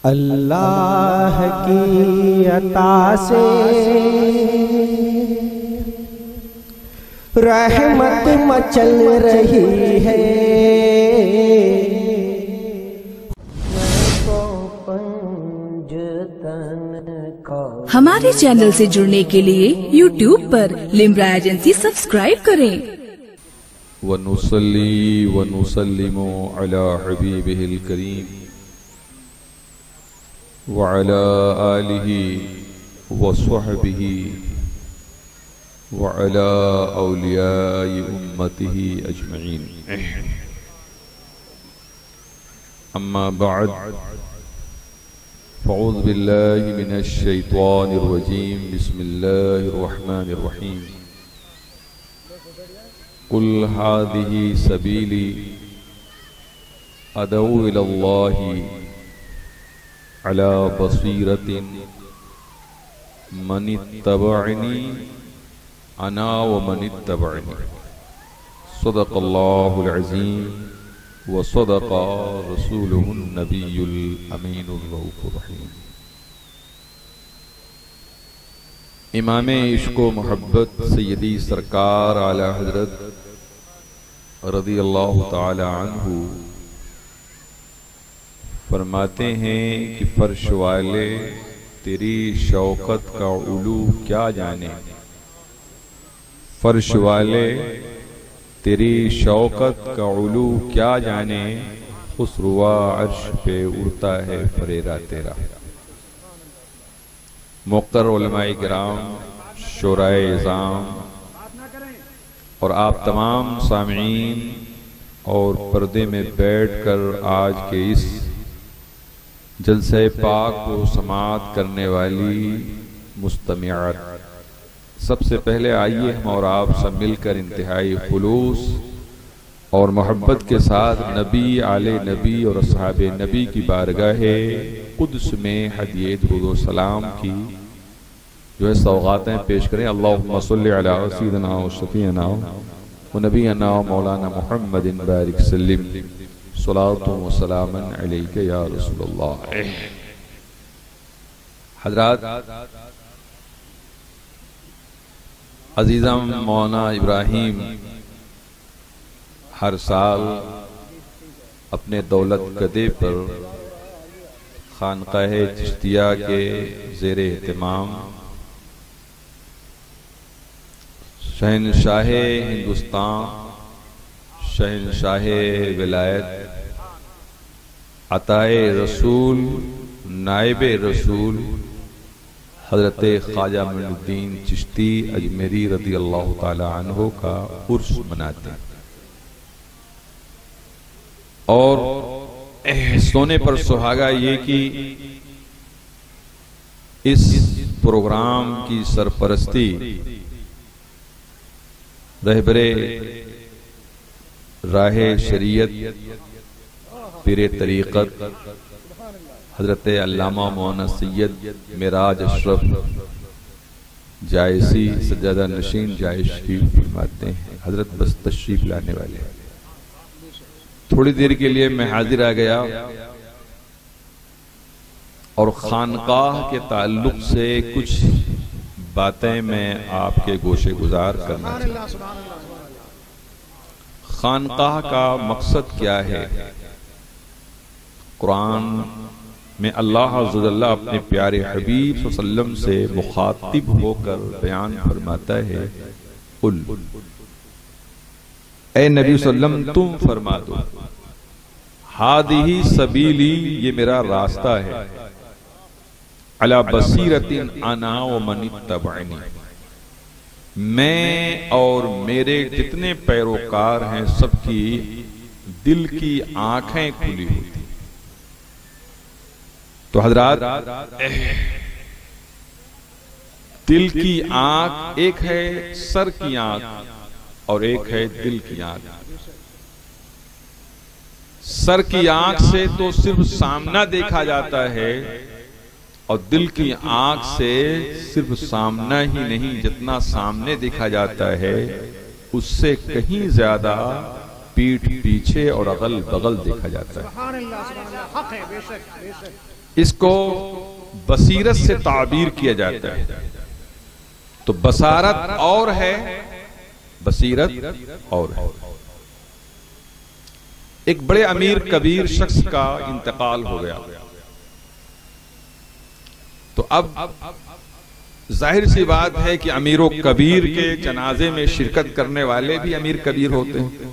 अल्लाह की अता से रहमत मचल रही है। हमारे चैनल से जुड़ने के लिए YouTube पर लिम्रा एजेंसी सब्सक्राइब करें। वनुसल्ली वनुसल्लिमु अला हबीबिहिल करीम व अला आलिहि व स्वहबिहि व अला औलियाई उम्मतिहि अजमईन। अम्मा बअद फ़अऊज़ु बिल्लाहि मिनश शैतानिर रजीम। बिस्मिल्लाहिर रहमानिर रहीम। कुल हादिही सबीली अदऊ इलल्लाहि अला बसीरतिन मनित्तबअनी अना व मनित्तबअनी। सदक़ल्लाहुल अज़ीम व सदक़ा रसूलुहुन नबियुल अमीनुर रऊफ़ुर रहीम। इमामे इश्क़ व मोहब्बत सय्यदी सरकार आला हज़रत रज़ियल्लाहु ताला अन्हु फरमाते हैं कि फर्श वाले तेरी शौकत का उलू क्या जाने। फर्श वाले तेरी शौकत का उलू क्या जाने। खुसरुआ अर्श पे उड़ता है फरेरा तेरा। मुक़्तर उलमाए किराम, शुराए इज़ाम और आप तमाम सामीईन और पर्दे में बैठकर आज के इस जलसे पाक को समाअत करने वाली मुस्तमिआत, सबसे पहले आइए हम और आप सब मिलकर इंतहाई खुलूस और मोहब्बत के साथ नबी आले नबी और असहाबे नबी की बारगाहे कुद्स में हदिये दुरूद व सलाम की जो है सौगातें पेश करें। अल्लाहुम्मा सल्लि अला सय्यिदिना व शफीअना व नबीना व मौलाना मुहम्मदिन बारिक सल्लिम सलातु व सलामन अलैका या रसूलल्लाह। हज़रात, अजीज़म मौलाना इब्राहिम हर साल अपने दौलत कदे पर खानकाह चिश्तिया के ज़ेरे एहतिमाम शहनशाह हिंदुस्तान, शहनशाह विलायत, अताए रसूल, नायबे रसूल हज़रत ख्वाजा मोइनुद्दीन चिश्ती अजमेरी रज़ियल्लाहु ताला अन्हु का उर्स मनाते हैं। और सोने पर सुहागा ये कि इस प्रोग्राम की सरपरस्ती रहबरे राहे शरीयत पीरे तरीक़त हज़रत अल्लामा मौलाना सैयद मिराज अशरफ जायसी सज्जादा नशीन जायश फरमाते हैं। हज़रत बस तशरीफ लाने वाले हैं। थोड़ी देर के लिए मैं हाजिर आ गया और खानकाह के ताल्लुक से कुछ बातें मैं आपके गोशे गुजार करना चाहता हूं। खानकाह का मकसद क्या है? कुरान में अल्लाह अज़्ज़ा वजल्ल अपने प्यारे हबीब सल्लल्लाहु अलैहि वसल्लम से मुखातिब होकर बयान फरमाता है, कुल ए नबी सल्लम तुम फरमा दो, हादिही सबीली ये मेरा रास्ता है, अला बसीरतिन अना व मनित्तबअनी मैं और मेरे जितने पैरोकार हैं सबकी दिल की आंखें खुली होती। तो हजरात, दिल की आंख एक है सर की आंख और एक है दिल की आंख। सर की आंख से तो सिर्फ सामना देखा जाता है और दिल की आंख से सिर्फ सामना ही नहीं, जितना सामने देखा जाता है उससे कहीं ज्यादा पीठ पीछे और अगल बगल देखा जाता है। इसको बसीरत से ताबीर किया जाता है। तो बसारत और है, बसीरत और है। एक बड़े अमीर कबीर शख्स का इंतकाल हो गया, तो अब जाहिर सी बात है कि अमीरों कबीर के जनाजे में शिरकत करने वाले भी अमीर कबीर होते हैं,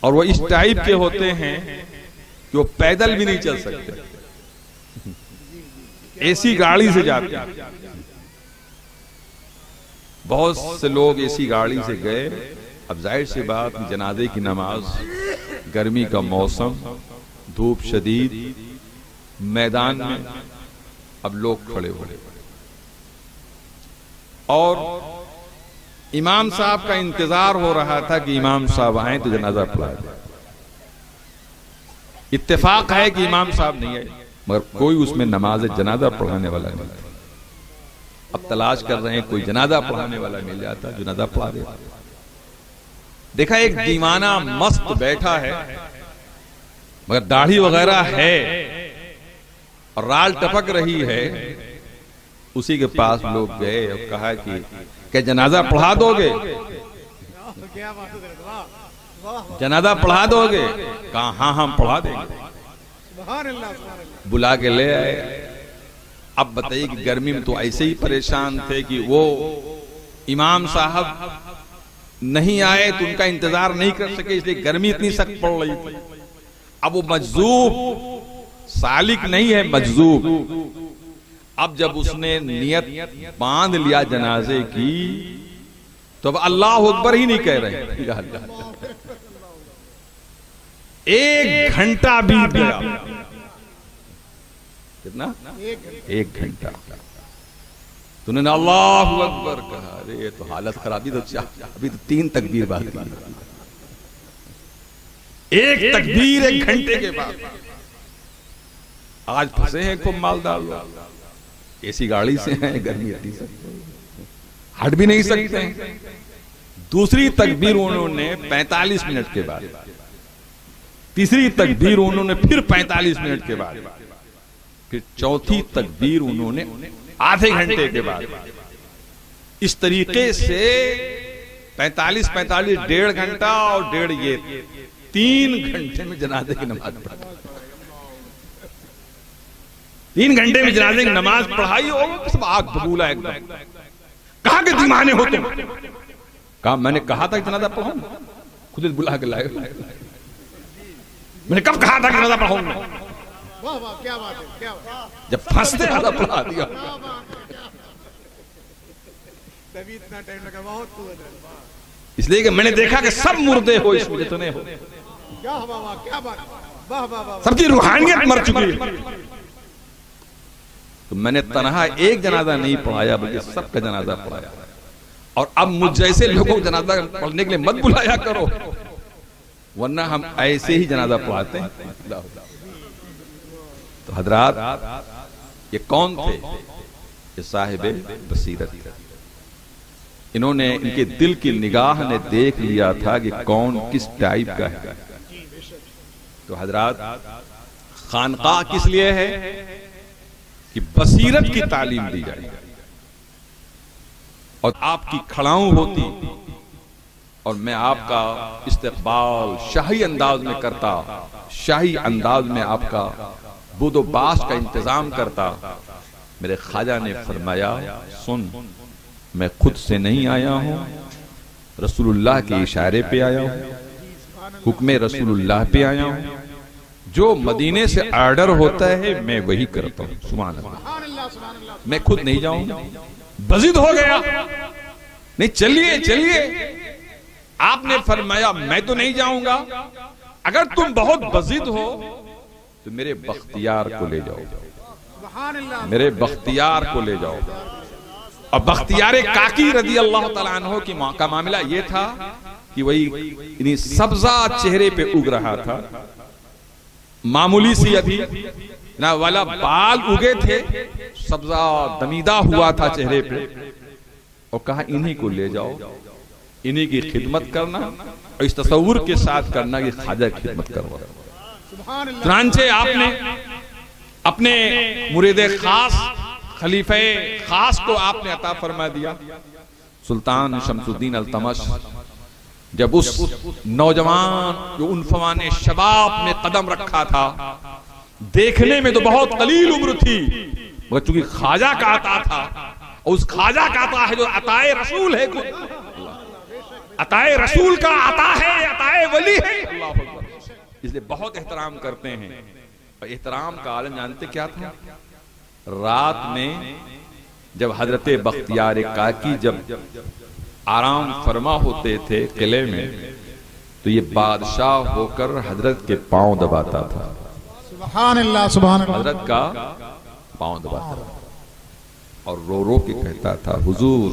और वो इस टाइप के होते हैं कि वो पैदल भी नहीं चल सकते, एसी गाड़ी से जाते हैं। बहुत से लोग एसी गाड़ी से गए। अब जाहिर सी बात, जनाजे की नमाज, गर्मी का मौसम, धूप शदीद, मैदान में अब लोग खड़े हो गए, और इमाम साहब का इंतजार हो रहा था कि इमाम साहब आए तो जनाजा पढ़ा दे। इत्तेफाक है कि इमाम साहब नहीं आए, मगर कोई उसमें नमाज जनाजा पढ़ाने वाला नहीं था। अब तलाश कर रहे हैं कोई जनाजा पढ़ाने वाला मिल जाता, जनाजा पढ़ा देता। देखा एक दीवाना मस्त बैठा है, मगर दाढ़ी वगैरह है और राल टपक रही है। उसी के पास लोग गए और कहा कि क्या जनाजा पढ़ा दोगे, जनाजा पढ़ा दोगे? कहा हाँ हम पढ़ा देंगे। बुला के ले आए। अब बताइए कि गर्मी में तो ऐसे ही परेशान थे कि वो इमाम साहब नहीं आए तो उनका इंतजार नहीं कर सके, इसलिए गर्मी इतनी सख्त पड़ रही थी। अब वो मजजूब, सालिक नहीं है, मजजूब। अब जब उसने नियत बांध लिया जनाजे की, तो अब अल्लाह अकबर ही नहीं कह रहे। 1 घंटा बीत गया। कितना? 1 घंटा। तूने अल्लाह अकबर कहा। अरे तो हालत खराबी, तो अभी तो 3 तकबीर बाकी। 1 तकबीर 1 घंटे के बाद। आज फंसे हैं खूब मालदार लोग, ऐसी गाड़ी से हैं, गर्मी इतनी सख्त, हट भी नहीं सकते। दूसरी तकबीर उन्होंने 45 मिनट के बाद, तीसरी तकबीर उन्होंने फिर 45 मिनट के बाद, फिर चौथी तकबीर उन्होंने आधे घंटे के बाद। इस तरीके से 45, 1.5 घंटा और 1.5 ये 3 घंटे में जनाजे की नमाज पढ़ा। 3 घंटे में जनाजे की नमाज पढ़ाई और सब आग बबूला एकदम। कहां के दीवाने हो तुम? कहा मैंने कहा था कि जनाजा पढ़ाऊं, खुद बुला के लाए। मैंने कब कहा था कि जनाजा पढ़ाऊंगा? वाह वाह, क्या बात है, क्या बात। जब फंसते जनाजा पढ़ा दिया। तभी इतना टाइम लगा, बहुत कुवत है। इसलिए कि मैंने देखा कि सब मुर्दे हो इसमें जितने हो। क्या वाह वाह, क्या बात, वाह वाह वाह। सबकी रूहानियत मर चुकी है। तो मैंने तनहा एक जनाजा नहीं पढ़ाया, बल्कि सबका जनाजा पढ़ाया। और अब मुझ जैसे लोगों को जनाजा पढ़ने के लिए मत बुलाया करो, वरना हम ऐसे ही जनाजा पढ़ाते हैं। तो हजरात, ये कौन थे? ये साहिब बसीरत। इन्होंने, इनके दिल की निगाह ने देख लिया था कि कौन किस टाइप का है। तो हजरात, खानकाह किस लिए है? कि बसीरत की तालीम दी जाए और आपकी खड़ाऊं होती और मैं आपका इस्तकबाल शाही अंदाज में करता, शाही अंदाज में आपका बुदोबास का इंतजाम करता। मेरे ख्वाजा ने फरमाया, सुन, मैं खुद से नहीं आया हूं, रसूलुल्लाह के इशारे पे आया हूं, हुक्मे रसूलुल्लाह पे आया हूं। जो मदीने से ऑर्डर होता है मैं वही करता हूं। सुभान अल्लाह। मैं खुद नहीं जाऊंगा, बज़िद हो गया। नहीं, चलिए चलिए। आपने फरमाया मैं तो नहीं जाऊंगा, अगर तुम बहुत बज़िद हो तो मेरे बख्तियार को ले जाओ, मेरे बख्तियार को ले जाओ। और बख्तियार काकी रदी अल्लाह तआला अन्हु की का मामला यह था कि वही इन्हीं सब्जा चेहरे पे उग रहा था, मामूली सी अभी ना वाला बाल उगे थे, सब्जा दमीदा हुआ था चेहरे पे। और कहा इन्हीं को ले जाओ, इन्हीं की खिदमत करना और इस तसव्वुर के साथ करना कि ख्वाजा की खिदमत करना। चुनांचे आपने अपने मुरीदे खास खलीफे खास को आपने अता फरमा दिया। सुल्तान शमसुद्दीन अल्तमश जब उस नौजवान जो उनफवाने शबाब में कदम रखा था, देखने में तो बहुत कलील उम्र थी, मगर चूंकि ख्वाजा का अता था, और उस ख्वाजा का अता है जो अताए रसूल है, अताए रसूल का अता है, अताए वली है, इसलिए बहुत एहतराम करते हैं। और एहतराम का आलम जानते क्या था? रात में जब हजरत बख्तियार काकी जब आराम फरमा होते थे किले में, तो ये बादशाह होकर हजरत के पांव दबाता था। सुभान अल्लाह, सुभान अल्लाह। हजरत का पांव दबाता था और रो रो के कहता था, हुजूर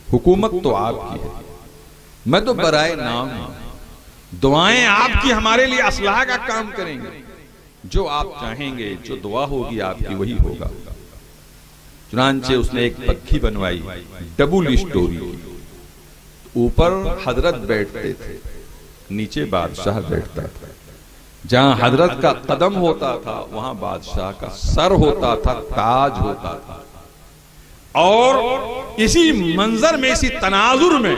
हुकूमत तो आपकी है, मैं तो बराए नाम हूं, दुआएं आपकी हमारे लिए असलाह का काम करेंगे, जो आप चाहेंगे, जो दुआ होगी आपकी वही होगा। चुनांचे उसने एक पक्की बनवाई, डबल स्टोरी, ऊपर हजरत बैठते थे, नीचे बादशाह बैठता था। जहां हजरत का कदम होता था वहां बादशाह का सर होता था, ताज होता था। और इसी मंजर में, इसी तनाजुर में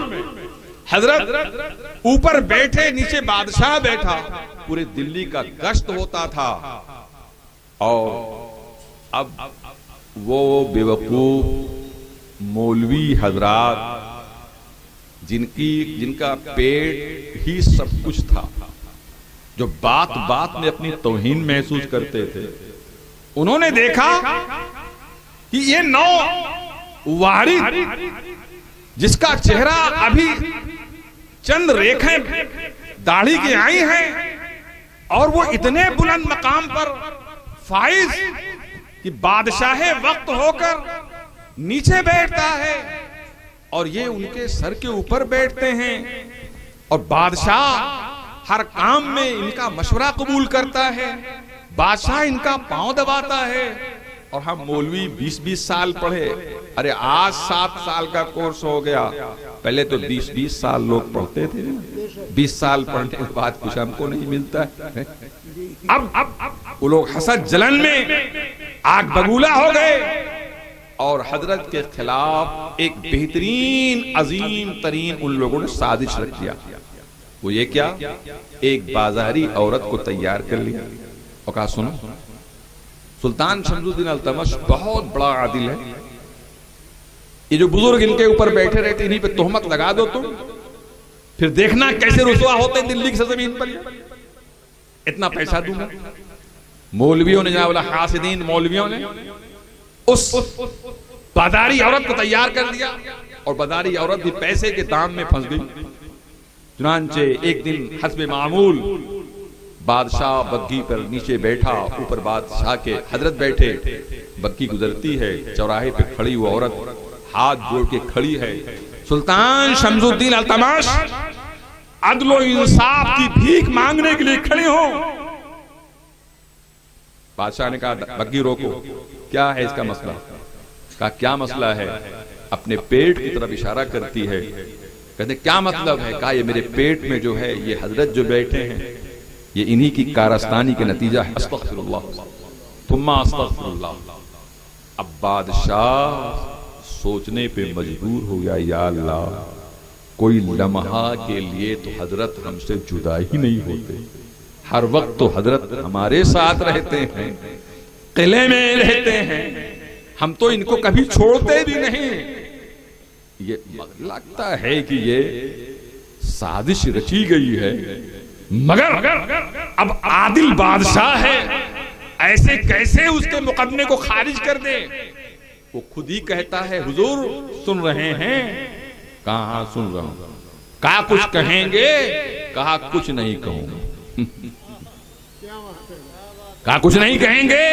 हजरत ऊपर बैठे, नीचे बादशाह बैठा, पूरे दिल्ली का गश्त होता था। और अब वो बेवकूफ मौलवी हजरात जिनका पेट ही सब कुछ था, जो बात बात में अपनी तौहीन महसूस करते थे, उन्होंने देखा कि ये नौ वारिद जिसका चेहरा अभी चंद रेखाएं दाढ़ी की आई हैं, और वो इतने बुलंद मकाम पर फाइज कि बादशाह वक्त होकर नीचे बैठता है, और ये उनके सर के ऊपर बैठते हैं, और बादशाह हर काम में इनका मशवरा कबूल करता है, बादशाह इनका पांव दबाता है। और हम मौलवी 20-20 साल पढ़े, अरे आज 7 साल का कोर्स हो गया, पहले तो 20-20 साल लोग पढ़ते थे, 20 साल पढ़ने के बाद कुछ हमको नहीं मिलता है। अब वो लोग हसद जलन में आग बबूला हो गए और हजरत के खिलाफ एक बेहतरीन अजीम तरीन उन लोगों ने साजिश रख दिया। वो ये क्या? एक बाजारी औरत को तैयार कर लिया और कहा, सुनो, सुल्तान शमसुद्दीन अल्तमश बहुत बड़ा आदिल है, ये जो बुजुर्ग इनके ऊपर बैठे रहते इन्हीं पे तोहमत लगा दो तुम, फिर देखना कैसे रुसवा होते हैं दिल्ली की सरजमीन पर, इतना पैसा दूंगा। मौलवियों ने, जनाब हासिदीन मौलवियों ने उस बाजारी औरत को तैयार कर दिया, और बाजारी औरत भी पैसे के दाम में फंस गई। चुनांचे एक दिन हस्बे मामूल बादशाह बग्गी पर नीचे बैठा, ऊपर बादशाह के हजरत बैठे, बग्गी गुजरती है, चौराहे पे खड़ी वो औरत हाथ जोड़ के खड़ी है, सुल्तान शमसुद्दीन अल्तमश अदलो इंसाफ की भीख मांगने के लिए खड़े हो। बादशाह ने कहा, बग्गी रोको, क्या है इसका मसला? कहा, क्या मसला है? अपने पेट की तरफ इशारा करती है। कहते क्या मतलब है? कहा, ये मेरे पेट में जो है, ये हजरत जो बैठे हैं, ये इन्हीं की कारस्तानी के नतीजा है। अस्तगफिरुल्लाह तुम्मा अस्तगफिरुल्लाह। अब बादशाह सोचने पे मजबूर हो गया, या अल्लाह, कोई लम्हा के लिए तो हजरत हमसे जुदा ही नहीं होते, हर वक्त तो हजरत हमारे साथ रहते हैं, किले में रहते हैं, हम तो इनको कभी छोड़ते भी नहीं। ये लगता है कि ये साजिश रची गई है, मगर अब आदिल बादशाह है, ऐसे कैसे उसके मुकदमे को खारिज कर दे? वो खुद ही कहता है, हुजूर सुन रहे हैं? कहा सुन रहा हूं। कहा कुछ कहेंगे? कहा कुछ नहीं कहूंगा। कहा कुछ नहीं कहेंगे?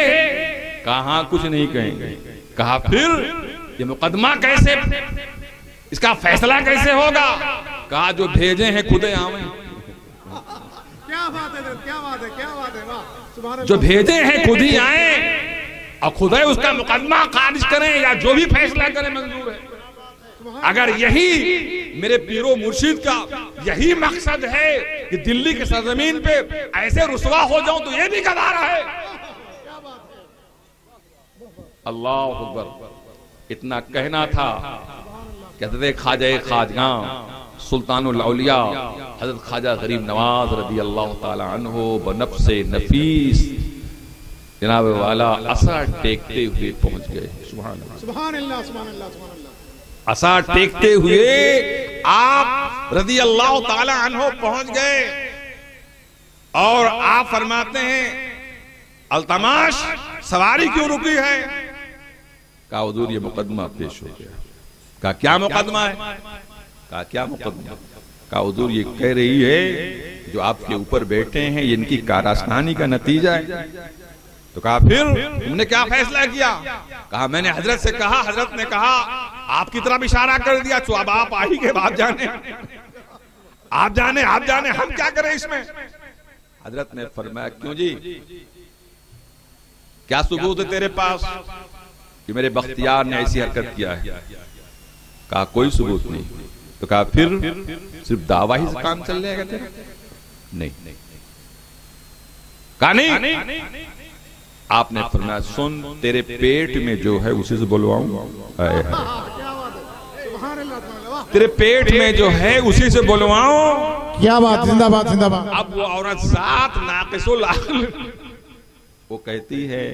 कहा कुछ नहीं कहेंगे। कहा फिर ये मुकदमा कैसे, इसका फैसला कैसे होगा? कहा जो भेजे हैं खुदे आवे। क्या बात है, क्या बात है, क्या बात है, वाह, जो भेजे हैं खुद ही आए और खुद ही उसका मुकदमा खारिज करें या जो भी फैसला करें मंजूर है। अगर यही मेरे पीरो मुर्शिद का यही मकसद है कि दिल्ली की सरजमीन पे ऐसे रुसवा हो जाऊं, तो ये भी गवारा है। अल्लाह अकबर, इतना कहना था। कहते थे ख्वाजा खाजगां सुल्तानुल औलिया हजरत ख्वाजा गरीब नवाज रदी अल्लाह ताला अन्हो बनफ्से नफीस जनाब वाला असा टेकते हुए पहुंच गए। सुभान अल्लाह, सुभान अल्लाह, सुभान अल्लाह, सुभान अल्लाह। असा टेकते हुए आप रदी अल्लाह ताला अन्हो पहुंच गए और आप फरमाते हैं अल्तमाश सवारी क्यों रुकी है? कहा हुजूर ये मुकदमा पेश हो गया। कहा क्या मुकदमा है? कहा क्या मुकदमा? कहा हुजूर ये कह रही है जो आपके ऊपर बैठे हैं ये इनकी कारस्तानी का नतीजा है। तो कहा फिर तुमने क्या फैसला किया? कहा मैंने हजरत से कहा, हजरत ने कहा आपकी तरफ इशारा कर दिया, तो अब आप आ ही गए, आप जाने हम क्या करें इसमें? हजरत ने फरमाया क्यों जी, क्या सबूत है तेरे पास कि मेरे बख्तियार ने ऐसी हरकत किया है? कहा कोई सबूत नहीं। तो कहा फिर सिर्फ दावा ही से काम चल जाएगा तेरा? नहीं। कहा नहीं। आपने फरमाया सुन तेरे पेट में जो है उसी से बुलवाऊं? तेरे पेट में जो है उसी से बुलवाऊं? क्या बात, जिंदाबाद जिंदाबाद। अब वो औरत साथ नाक़िसुल अक़्ल वो कहती है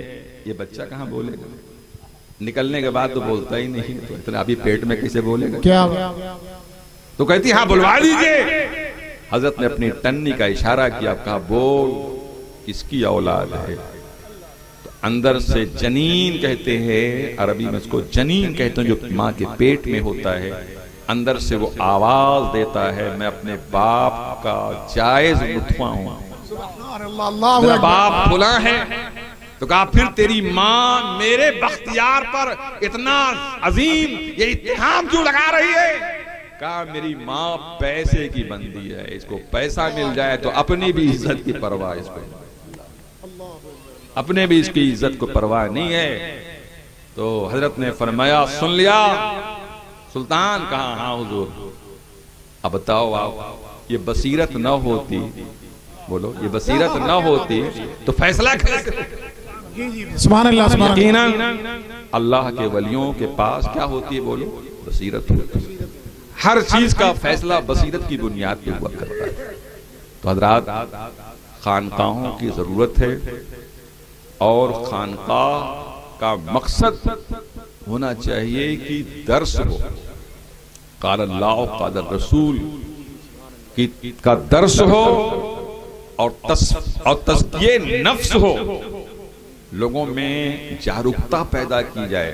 ये बच्चा कहाँ बोलेगा? निकलने के बाद तो बोलता ही नहीं, तो इतना अभी पेट में कैसे बोलेगा? क्या तो कहती हाँ बुलवा दीजिए। हजरत ने अपनी टन्नी का इशारा किया, कहा बोल किसकी औलाद है? तो अंदर से जनीन कहते हैं, अरबी में उसको जनीन कहते हैं, जो माँ के पेट में होता है। अंदर से वो आवाज देता है मैं अपने बाप का जायज मुठवा हूं, मेरा बाप खुला है। तो कहा फिर तेरी माँ मेरे बख्तियार पर इतना अजीम ये इत्तेहाम क्यों लगा रही है? कहा मेरी माँ पैसे की बंदी है, इसको पैसा मिल जाए तो अपनी भी इज्जत की परवाह इसको, अपने भी इसकी इज्जत को परवाह नहीं है। तो हजरत ने फरमाया सुन लिया सुल्तान? कहा हाँ हुजूर। अब बताओ आप ये बसीरत न होती, बोलो ये बसीरत न होती तो फैसला कैसे? सुभान अल्लाह, सुभान अल्लाह। अल्लाह के वलियों के पास क्या होती है? बोलो बसीरत होती है। हर चीज का फैसला बसीरत की बुनियाद पे हुआ करता है। तो हजरात खानकाहों की जरूरत है और खानकाह का मकसद होना चाहिए कि दर्स हो, क़ाल अल्लाह क़ाल रसूल का दर्स हो और तज़किये नफ्स हो, लोगों में जागरूकता पैदा की जाए।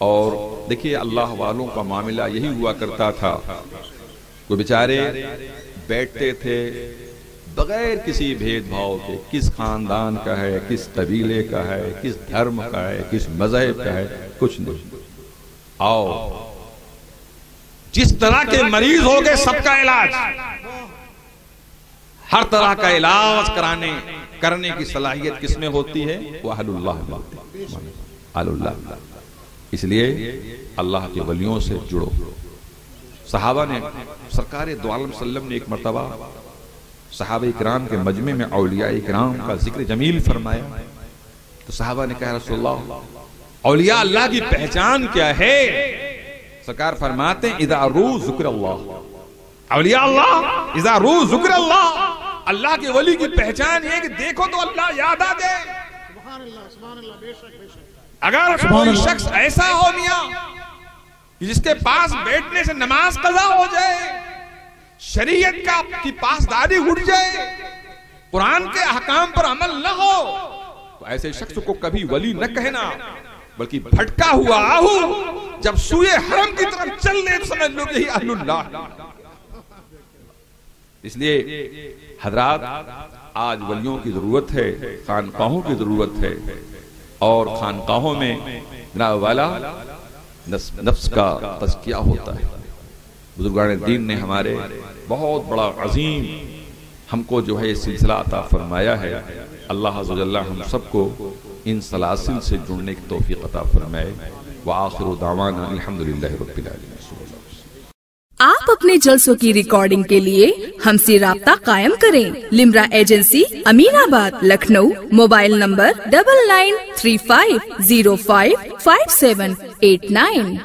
और देखिए अल्लाह वालों का मामला यही हुआ करता था, वो बेचारे बैठते थे बगैर किसी भेदभाव के, किस खानदान का है, किस कबीले का है, किस धर्म का है, किस मजहब का है, कुछ नहीं। आओ जिस तरह के मरीज हो गए सबका इलाज, हर तरह का इलाज करने की सलाहियत किसमें होती है? वो अहलुल्लाह। इसलिए अल्लाह के वलियों से जुड़ो। सहाबा ने, सरकार दो आलम सल्लम ने एक मर्तबा सहाबा इकराम के मजमे में औलिया इकराम का जिक्र जमील फरमाया। तो सहाबा ने कहा रसूलुल्लाह औलिया अल्लाह की पहचान क्या है? सरकार फरमाते हैं इज़ा रू ज़िक्रुल्लाह, औलिया अल्लाह इज़ा रू ज़िक्रुल्लाह, अल्लाह के वली की पहचान ये कि देखो तो अल्लाह याद आ जाए। सुभान अल्लाह, सुभान अल्लाह, बेशक बेशक। अगर कोई शख्स ऐसा हो मियां जिसके पास बैठने से नमाज कज़ा हो जाए, शरीयत की पासदारी उठ जाए, कुरान के अहकाम पर अमल न हो, तो ऐसे शख्स को कभी वली न कहना, बल्कि भटका हुआ आहू जब सूए हरम की तरफ चल ले तो समझ लो यही अहलुल्लाह। इसलिए हजरात आज वलियों की जरूरत है, खानकाहों की जरूरत है। और खानकाहों में जनाब वाला नफ्स का तज़किया होता है। बुजुर्गान दीन ने हमारे बहुत बड़ा अजीम हमको जो है सिलसिला अता फरमाया है। अल्लाह अज़्ज़ व जल्ल हम सबको इन सलासिल से जुड़ने की तौफीक अता फरमाए। व आखिरु दावाना अल्हम्दुलिल्लाहि रब्बिल आलमीन। आप आप अपने जलसों की रिकॉर्डिंग के लिए हमसे राब्ता कायम करें। Limra agency, Aminabad, Lucknow. Mobile number 9935055789।